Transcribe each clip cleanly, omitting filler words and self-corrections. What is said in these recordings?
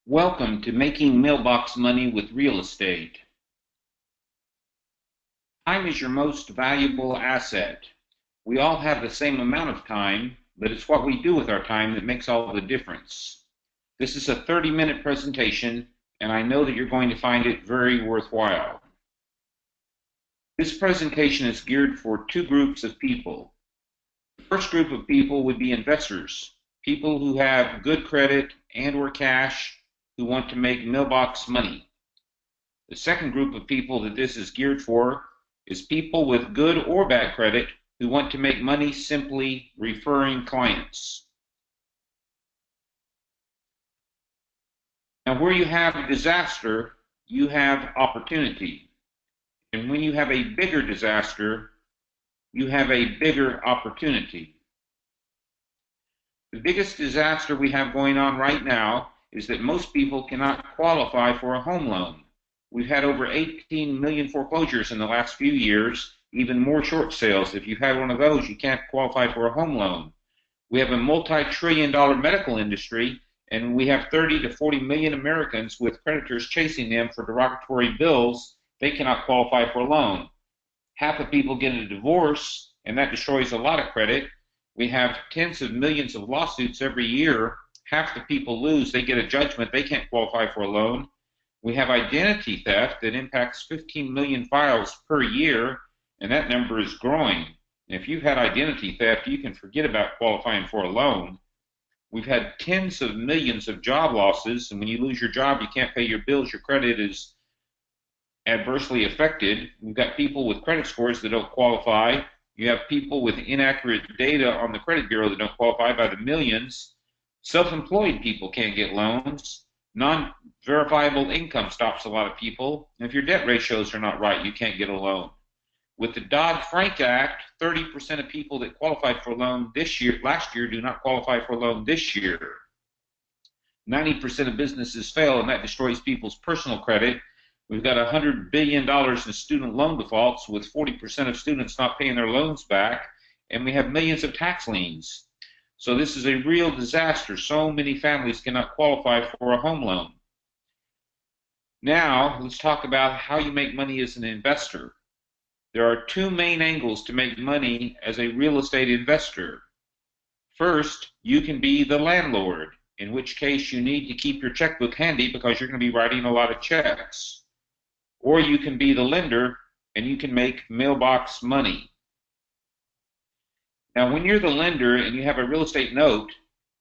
Welcome to Making Mailbox Money with Real Estate. Time is your most valuable asset. We all have the same amount of time, but it's what we do with our time that makes all the difference. This is a 30-minute presentation, and I know that you're going to find it very worthwhile. This presentation is geared for two groups of people. The first group of people would be investors, people who have good credit and/or cash who want to make mailbox money. The second group of people that this is geared for is people with good or bad credit who want to make money simply referring clients. Now, where you have a disaster, you have opportunity. And when you have a bigger disaster, you have a bigger opportunity. The biggest disaster we have going on right now is that most people cannot qualify for a home loan. We've had over 18 million foreclosures in the last few years, even more short sales. If you've had one of those, you can't qualify for a home loan. We have a multi-trillion-dollar medical industry, and we have 30 to 40 million Americans with creditors chasing them for derogatory bills. They cannot qualify for a loan. Half of people get a divorce, and that destroys a lot of credit. We have tens of millions of lawsuits every year. Half the people lose. They get a judgment. They can't qualify for a loan. We have identity theft that impacts 15 million files per year, and that number is growing. And if you've had identity theft, you can forget about qualifying for a loan. We've had tens of millions of job losses, and when you lose your job, you can't pay your bills. Your credit is adversely affected. We've got people with credit scores that don't qualify. You have people with inaccurate data on the credit bureau that don't qualify by the millions. Self-employed people can't get loans. Non-verifiable income stops a lot of people. And if your debt ratios are not right, you can't get a loan. With the Dodd-Frank Act, 30% of people that qualified for a loan last year do not qualify for a loan this year. 90% of businesses fail, and that destroys people's personal credit. We've got $100 billion in student loan defaults, with 40% of students not paying their loans back, and we have millions of tax liens. So this is a real disaster. So many families cannot qualify for a home loan. Now, let's talk about how you make money as an investor. There are two main angles to make money as a real estate investor. First, you can be the landlord, in which case you need to keep your checkbook handy because you're going to be writing a lot of checks. Or you can be the lender, and you can make mailbox money. Now, when you're the lender and you have a real estate note,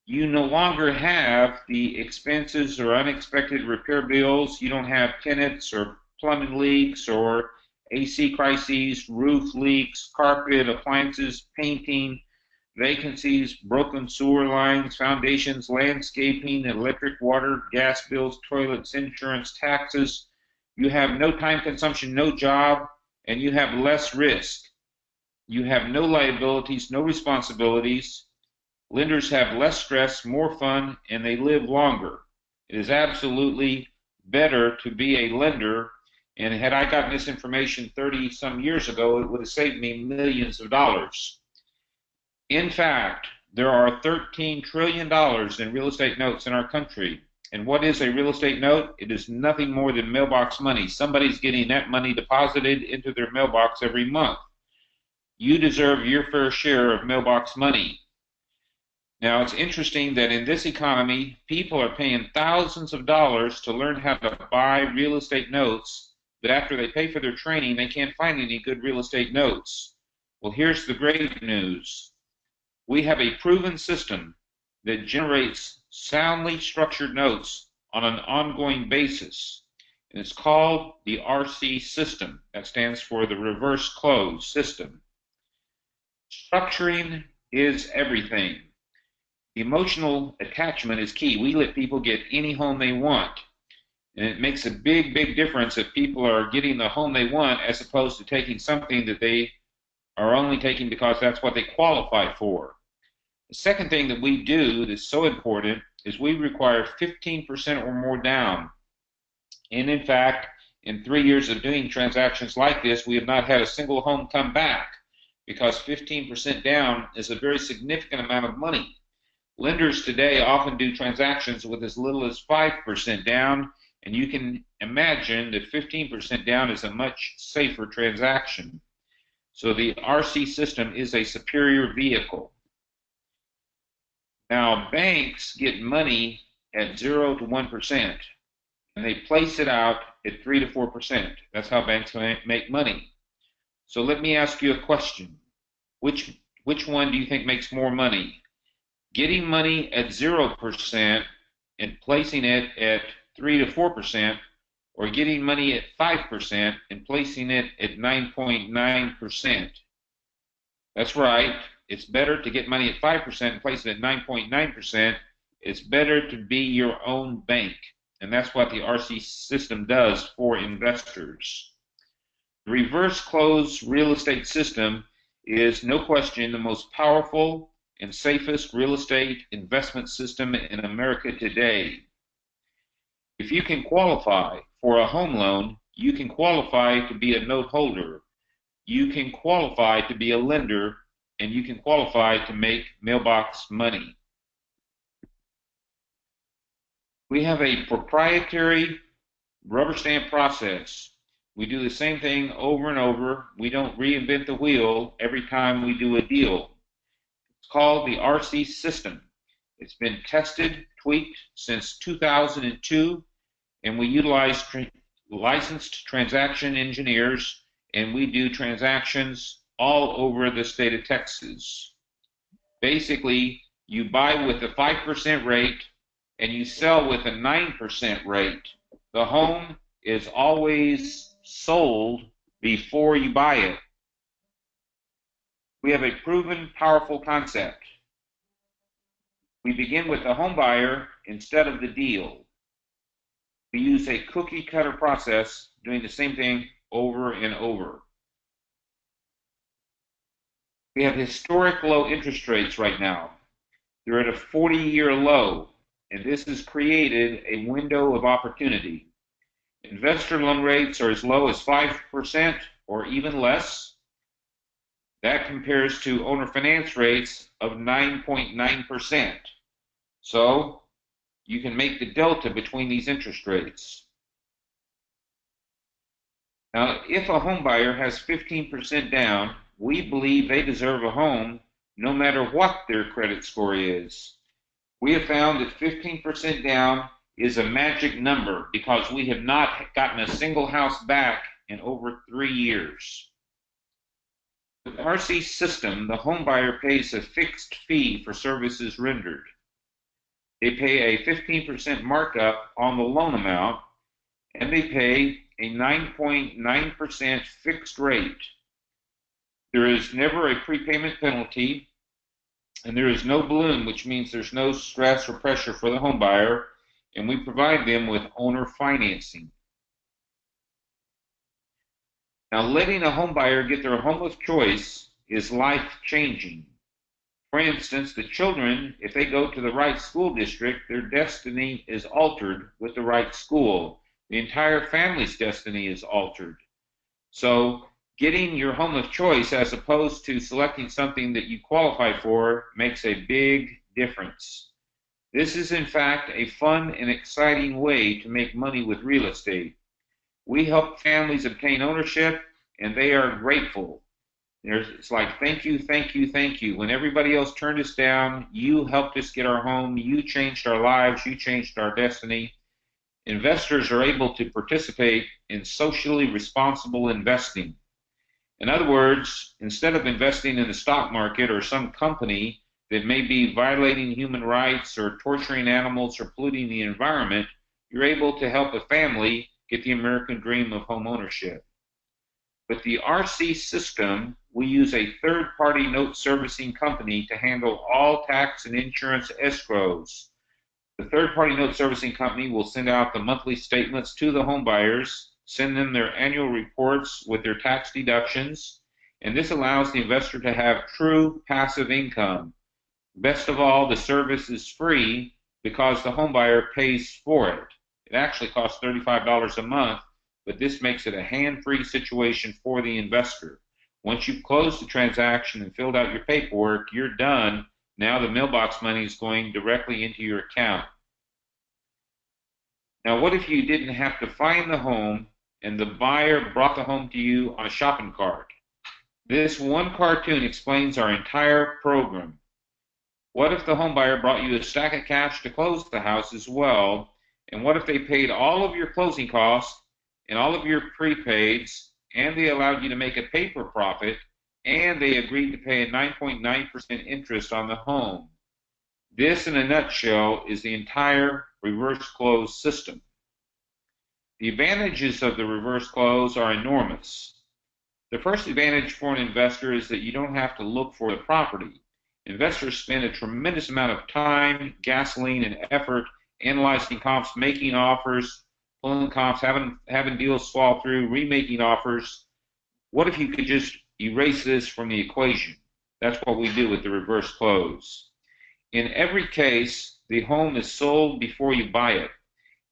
you no longer have the expenses or unexpected repair bills. You don't have tenants or plumbing leaks or AC crises, roof leaks, carpet, appliances, painting, vacancies, broken sewer lines, foundations, landscaping, electric, water, gas bills, toilets, insurance, taxes. You have no time consumption, no job, and you have less risk. You have no liabilities, no responsibilities. Lenders have less stress, more fun, and they live longer. It is absolutely better to be a lender, and had I gotten this information 30-some years ago, it would have saved me millions of dollars. In fact, there are $13 trillion in real estate notes in our country. And what is a real estate note? It is nothing more than mailbox money. Somebody's getting that money deposited into their mailbox every month. You deserve your fair share of mailbox money. Now, it's interesting that in this economy, people are paying thousands of dollars to learn how to buy real estate notes, but after they pay for their training, they can't find any good real estate notes. Well, here's the great news. We have a proven system that generates soundly structured notes on an ongoing basis, and it's called the RC system. That stands for the reverse close system. Structuring is everything. Emotional attachment is key. We let people get any home they want. And it makes a big, big difference if people are getting the home they want as opposed to taking something that they are only taking because that's what they qualify for. The second thing that we do that's so important is we require 15% or more down. And in fact, in 3 years of doing transactions like this, we have not had a single home come back, because 15% down is a very significant amount of money. Lenders today often do transactions with as little as 5% down, and you can imagine that 15% down is a much safer transaction. So the RC system is a superior vehicle. Now, banks get money at 0 to 1%, and they place it out at 3 to 4%. That's how banks make money. So let me ask you a question. Which one do you think makes more money? Getting money at 0% and placing it at 3 to 4%, or getting money at 5% and placing it at 9.9%? That's right. It's better to get money at 5% and place it at 9.9%. It's better to be your own bank. And that's what the RC system does for investors. The reverse close real estate system is, no question, the most powerful and safest real estate investment system in America today. If you can qualify for a home loan, you can qualify to be a note holder. You can qualify to be a lender, and you can qualify to make mailbox money. We have a proprietary rubber stamp process. We do the same thing over and over. We don't reinvent the wheel every time we do a deal. It's called the RC system. It's been tested, tweaked since 2002, and we utilize licensed transaction engineers, and we do transactions all over the state of Texas. Basically, you buy with a 5% rate and you sell with a 9% rate. The home is always sold before you buy it. We have a proven, powerful concept. We begin with the home buyer instead of the deal. We use a cookie cutter process, doing the same thing over and over. We have historic low interest rates right now. They're at a 40-year low, and this has created a window of opportunity. Investor loan rates are as low as 5% or even less. That compares to owner finance rates of 9.9%. So you can make the delta between these interest rates. Now, if a home buyer has 15% down, we believe they deserve a home no matter what their credit score is. We have found that 15% down is a magic number because we have not gotten a single house back in over 3 years. With the RC system, the home buyer pays a fixed fee for services rendered. They pay a 15% markup on the loan amount, and they pay a 9.9% fixed rate. There is never a prepayment penalty, and there is no balloon, which means there's no stress or pressure for the home buyer, and we provide them with owner financing. Now, letting a home buyer get their home of choice is life-changing. For instance, the children, if they go to the right school district, their destiny is altered with the right school. The entire family's destiny is altered. So getting your home of choice as opposed to selecting something that you qualify for makes a big difference. This is, in fact, a fun and exciting way to make money with real estate. We help families obtain ownership, and they are grateful. It's like, thank you, thank you, thank you. When everybody else turned us down, you helped us get our home. You changed our lives. You changed our destiny. Investors are able to participate in socially responsible investing. In other words, instead of investing in the stock market or some company that may be violating human rights or torturing animals or polluting the environment, you're able to help a family get the American dream of home ownership. With the RC system, we use a third-party note servicing company to handle all tax and insurance escrows. The third-party note servicing company will send out the monthly statements to the home buyers, send them their annual reports with their tax deductions, and this allows the investor to have true passive income. Best of all, the service is free because the home buyer pays for it. It actually costs $35 a month, but this makes it a hand-free situation for the investor. Once you've closed the transaction and filled out your paperwork, you're done Now the mailbox money is going directly into your account. Now, what if you didn't have to find the home and the buyer brought the home to you on a shopping cart? This one cartoon explains our entire program. What if the home buyer brought you a stack of cash to close the house as well? And what if they paid all of your closing costs and all of your prepaids, and they allowed you to make a paper profit, and they agreed to pay a 9.9% interest on the home? This, in a nutshell, is the entire reverse close system. The advantages of the reverse close are enormous. The first advantage for an investor is that you don't have to look for the property. Investors spend a tremendous amount of time, gasoline, and effort analyzing comps, making offers, pulling comps, having deals fall through, remaking offers. What if you could just erase this from the equation? That's what we do with the reverse close. In every case, the home is sold before you buy it,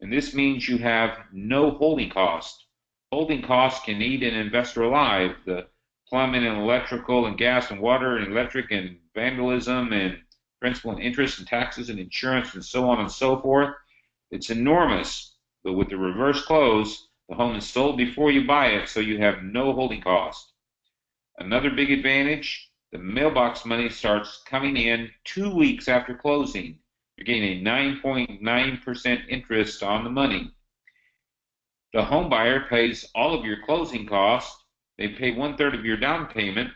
and this means you have no holding cost. Holding costs can eat an investor alive. The plumbing and electrical and gas and water and electric and vandalism and principal and interest and taxes and insurance and so on and so forth. It's enormous. But with the reverse close, the home is sold before you buy it, so you have no holding cost. Another big advantage, the mailbox money starts coming in 2 weeks after closing. You're getting a 9.9% interest on the money. The home buyer pays all of your closing costs. They pay 1/3 of your down payment,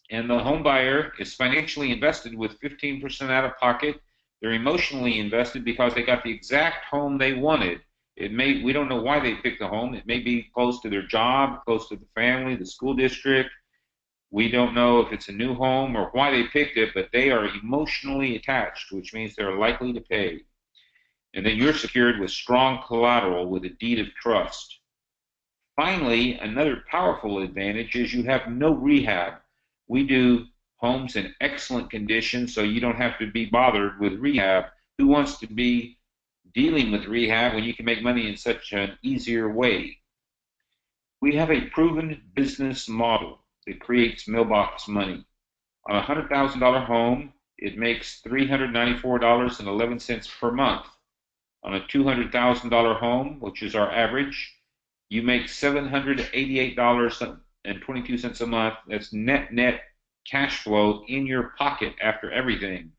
and the home buyer is financially invested with 15% out of pocket. They're emotionally invested because they got the exact home they wanted. We don't know why they picked the home. It may be close to their job, close to the family, the school district. We don't know if it's a new home or why they picked it, but they are emotionally attached, which means they're likely to pay. And then you're secured with strong collateral with a deed of trust. Finally, another powerful advantage is you have no rehab. We do homes in excellent condition, so you don't have to be bothered with rehab. Who wants to be dealing with rehab when you can make money in such an easier way? We have a proven business model that creates mailbox money. On a $100,000 home, it makes $394.11 per month. On a $200,000 home, which is our average, you make $788.22 a month. That's net cash flow in your pocket after everything.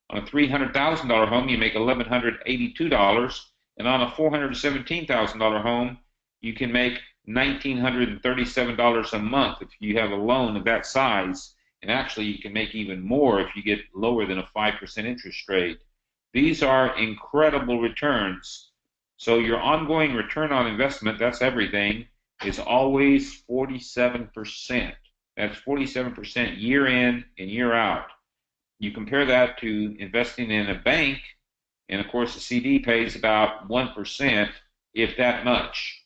On a $300,000 home, you make $1,182, and on a $417,000 home, you can make $1,937 a month if you have a loan of that size. And actually, you can make even more if you get lower than a 5% interest rate. These are incredible returns. So your ongoing return on investment, that's everything, is always 47%. That's 47% year in and year out. You compare that to investing in a bank, and of course the CD pays about 1%, if that much.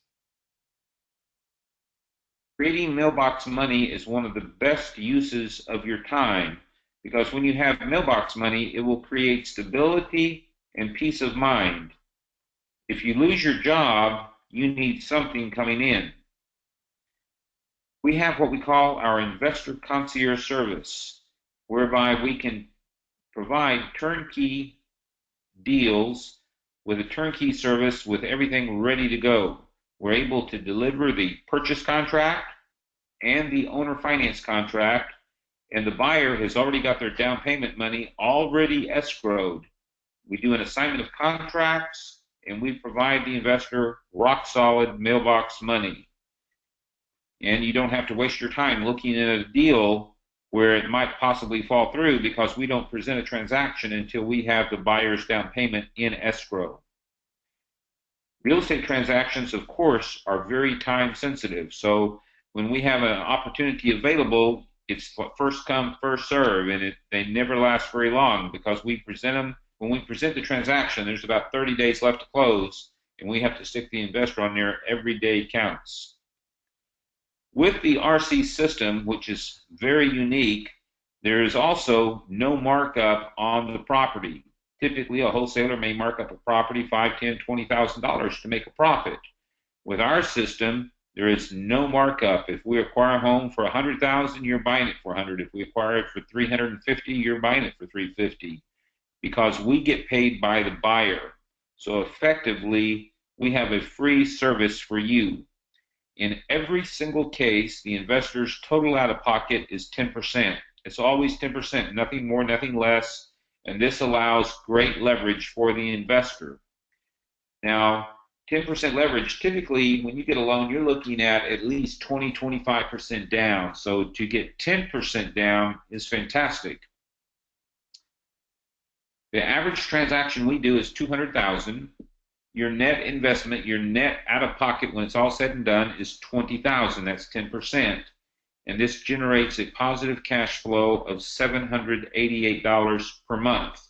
Creating mailbox money is one of the best uses of your time, because when you have mailbox money, it will create stability and peace of mind. If you lose your job, you need something coming in. We have what we call our investor concierge service, whereby we can provide turnkey deals with a turnkey service with everything ready to go. We're able to deliver the purchase contract and the owner finance contract, and the buyer has already got their down payment money already escrowed. We do an assignment of contracts, and we provide the investor rock solid mailbox money. And you don't have to waste your time looking at a deal where it might possibly fall through, because we don't present a transaction until we have the buyer's down payment in escrow. Real estate transactions, of course, are very time sensitive. So when we have an opportunity available, it's first come, first serve, and they never last very long, because we present them. When we present the transaction, there's about 30 days left to close, and we have to stick the investor on there. Every day counts. With the RC system, which is very unique, there is also no markup on the property. Typically, a wholesaler may mark up a property $5,000, $10,000, $20,000 to make a profit. With our system, There is no markup. If we acquire a home for $100,000, you're buying it for 100. If we acquire it for 350, you're buying it for 350, because we get paid by the buyer. So effectively, we have a free service for you. In every single case, the investor's total out-of-pocket is 10%. It's always 10%, nothing more, nothing less, and this allows great leverage for the investor. Now, 10% leverage, typically when you get a loan, you're looking at least 20-25% down. So to get 10% down is fantastic. The average transaction we do is $200,000. Your net investment, your net out of pocket when it's all said and done is $20,000. That's 10%. And this generates a positive cash flow of $788 per month.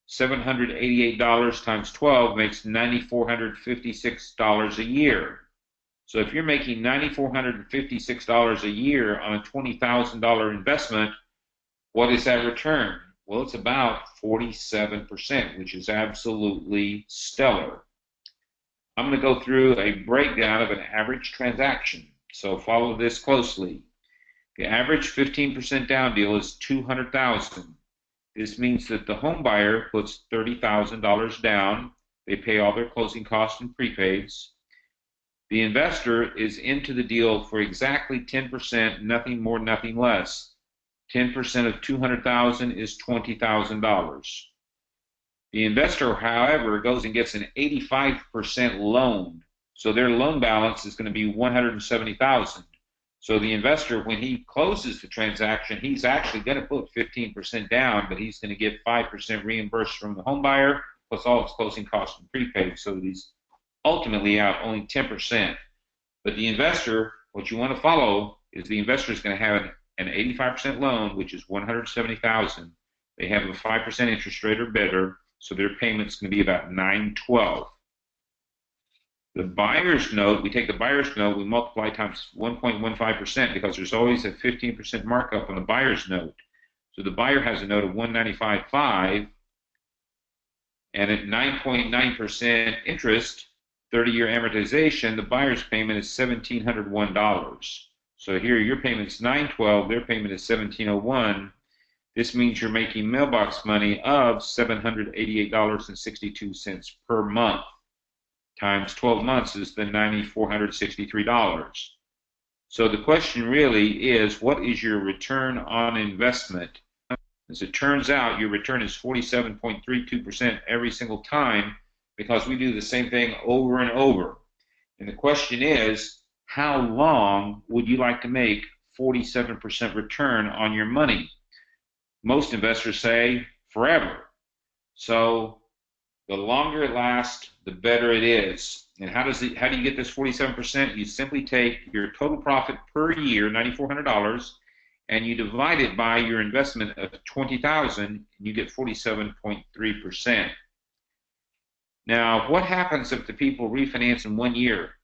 $788 times 12 makes $9,456 a year. So if you're making $9,456 a year on a $20,000 investment, what is that return? Well, it's about 47%, which is absolutely stellar. I'm going to go through a breakdown of an average transaction, so follow this closely. The average 15% down deal is $200,000. This means that the home buyer puts $30,000 down. They pay all their closing costs and prepaids. The investor is into the deal for exactly 10%, nothing more, nothing less. 10% of $200,000 is $20,000. The investor, however, goes and gets an 85% loan. So their loan balance is going to be $170,000. So the investor, when he closes the transaction, he's actually going to put 15% down, but he's going to get 5% reimbursed from the home buyer, plus all his closing costs and prepaid. So he's ultimately out only 10%. But the investor, what you want to follow is the investor is going to have an 85% loan, which is $170,000. They have a 5% interest rate or better, so their payment's going to be about $912. The buyer's note, we take the buyer's note, we multiply times 1.15% because there's always a 15% markup on the buyer's note. So the buyer has a note of $195.5, and at 9.9% interest, 30-year amortization, the buyer's payment is $1,701. So here your payment's $912, their payment is $1,701. This means you're making mailbox money of $788.62 per month. Times 12 months is the $9,463. So the question really is, what is your return on investment? As it turns out, your return is 47.32% every single time, because we do the same thing over and over. And the question is, how long would you like to make 47% return on your money? Most investors say forever. So the longer it lasts, the better it is. And how do you get this 47%? You simply take your total profit per year, $9,400, and you divide it by your investment of $20,000, and you get 47.3%. Now, what happens if the people refinance in 1 year?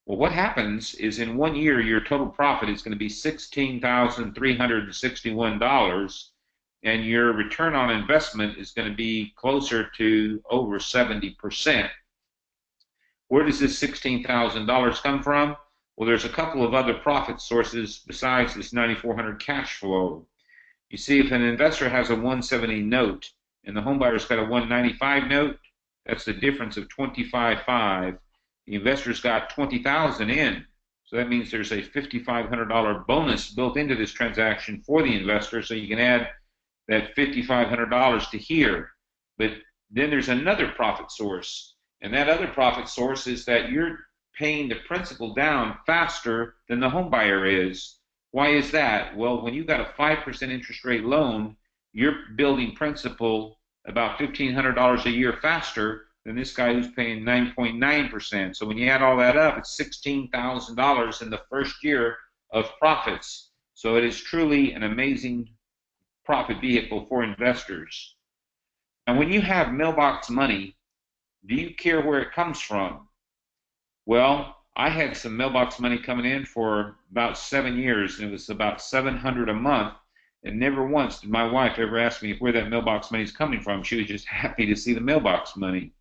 Well, what happens is in 1 year, your total profit is going to be $16,361, and your return on investment is going to be closer to over 70%. Where does this $16,000 come from? Well, there's a couple of other profit sources besides this $9,400 cash flow. You see, if an investor has a 170 note and the homebuyer's got a 195 note, that's the difference of 25.5. The investor's got 20,000 in, so that means there's a $5,500 bonus built into this transaction for the investor, so you can add that $5,500 to here. But then there's another profit source, and that other profit source is that you're paying the principal down faster than the home buyer is. Why is that? Well, when you've got a 5% interest rate loan, you're building principal about $1,500 a year faster than this guy who's paying 9.9%. So when you add all that up, it's $16,000 in the first year of profits. So it is truly an amazing profit vehicle for investors. And when you have mailbox money, do you care where it comes from? Well, I had some mailbox money coming in for about 7 years, and it was about $700 a month. And never once did my wife ever ask me where that mailbox money is coming from. She was just happy to see the mailbox money.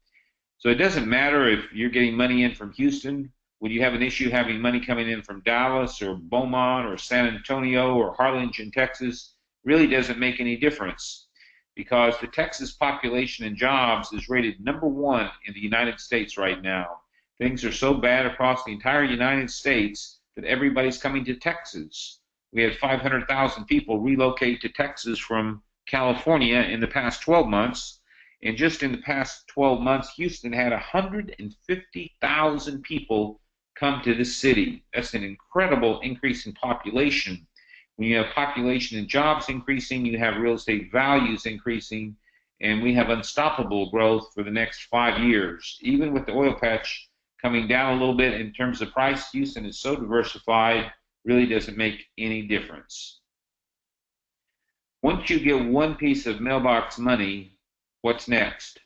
So it doesn't matter if you're getting money in from Houston when you have an issue having money coming in from Dallas or Beaumont or San Antonio or Harlingen, Texas, really doesn't make any difference, because the Texas population and jobs is rated #1 in the United States right now. Things are so bad across the entire United States that everybody's coming to Texas. We had 500,000 people relocate to Texas from California in the past 12 months. And just in the past 12 months, Houston had 150,000 people come to this city. That's an incredible increase in population. When you have population and jobs increasing, you have real estate values increasing, and we have unstoppable growth for the next 5 years. Even with the oil patch coming down a little bit in terms of price, Houston is so diversified, really doesn't make any difference. Once you get one piece of mailbox money, what's next?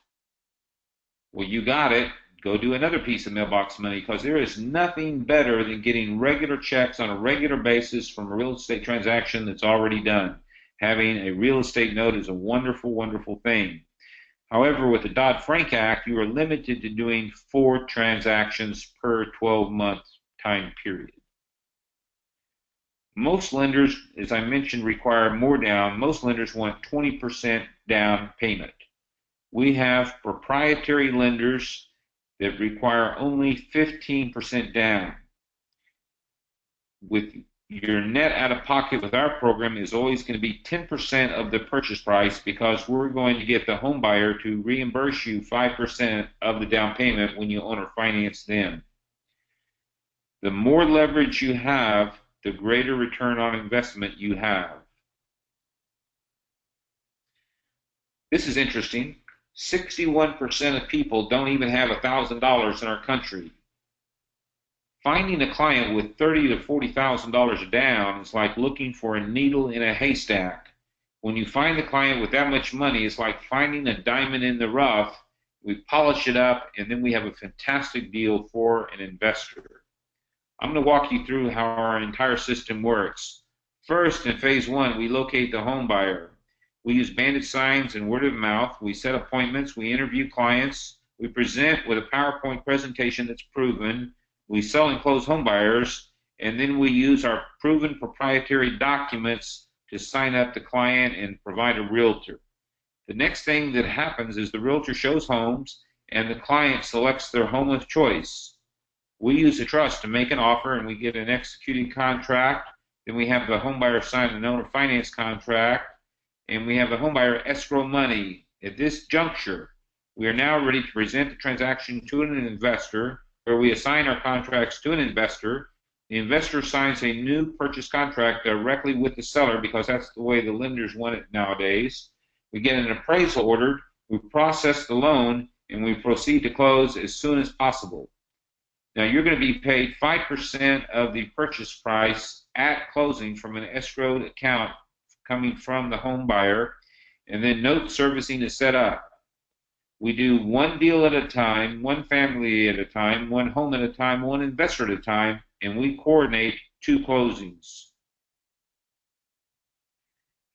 Well, you got it. Go do another piece of mailbox money, because there is nothing better than getting regular checks on a regular basis from a real estate transaction that's already done. Having a real estate note is a wonderful, wonderful thing. However, with the Dodd-Frank Act, you are limited to doing 4 transactions per 12-month time period. Most lenders, as I mentioned, require more down. Most lenders want 20% down payment. We have proprietary lenders that require only 15% down. With your net out of pocket with our program is always going to be 10% of the purchase price, because we're going to get the home buyer to reimburse you 5% of the down payment when you owner finance them. The more leverage you have, the greater return on investment you have. This is interesting. 61% of people don't even have $1,000 in our country. Finding a client with $30,000 to $40,000 down is like looking for a needle in a haystack. When you find the client with that much money, it's like finding a diamond in the rough. We polish it up, and then we have a fantastic deal for an investor. I'm going to walk you through how our entire system works. First, in phase 1, we locate the home buyer. We use bandit signs and word of mouth. We set appointments. We interview clients. We present with a PowerPoint presentation that's proven. We sell and close home buyers, and then we use our proven proprietary documents to sign up the client and provide a realtor. The next thing that happens is the realtor shows homes, and the client selects their home of choice. We use a trust to make an offer, and we get an executed contract. Then we have the home buyer sign an owner finance contract, and we have the home buyer escrow money. At this juncture, we are now ready to present the transaction to an investor, where we assign our contracts to an investor. The investor signs a new purchase contract directly with the seller, because that's the way the lenders want it nowadays. We get an appraisal ordered, we process the loan, and we proceed to close as soon as possible. Now, you're going to be paid 5% of the purchase price at closing from an escrowed account coming from the home buyer, and then note servicing is set up. We do one deal at a time, one family at a time, one home at a time, one investor at a time, and we coordinate 2 closings.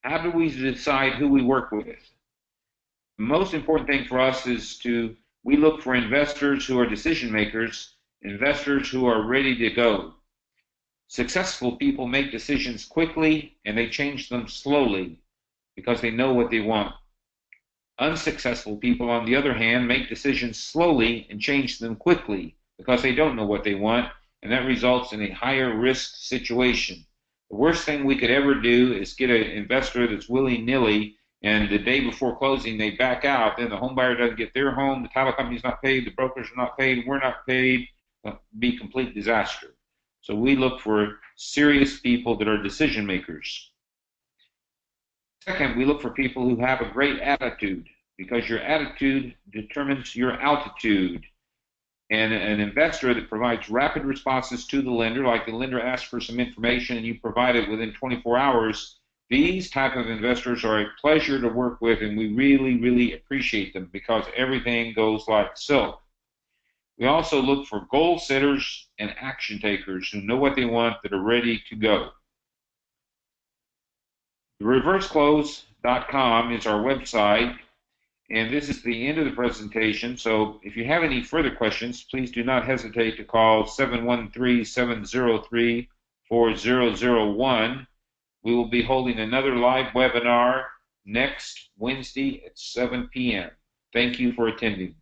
How do we decide who we work with? The most important thing for us is we look for investors who are decision makers, investors who are ready to go. Successful people make decisions quickly, and they change them slowly because they know what they want. Unsuccessful people, on the other hand, make decisions slowly and change them quickly because they don't know what they want, and that results in a higher risk situation. The worst thing we could ever do is get an investor that's willy-nilly, and the day before closing they back out. Then the home buyer doesn't get their home, the title company's not paid, the brokers are not paid, we're not paid. It'll be a complete disaster. So we look for serious people that are decision makers. Second, we look for people who have a great attitude, because your attitude determines your altitude. And an investor that provides rapid responses to the lender, like the lender asks for some information and you provide it within 24 hours, these type of investors are a pleasure to work with, and we really, really appreciate them because everything goes like silk. We also look for goal setters and action takers who know what they want, that are ready to go. TheReverseClose.com is our website, And this is the end of the presentation, so if you have any further questions, please do not hesitate to call 713-703-4001. We will be holding another live webinar next Wednesday at 7 p.m. Thank you for attending.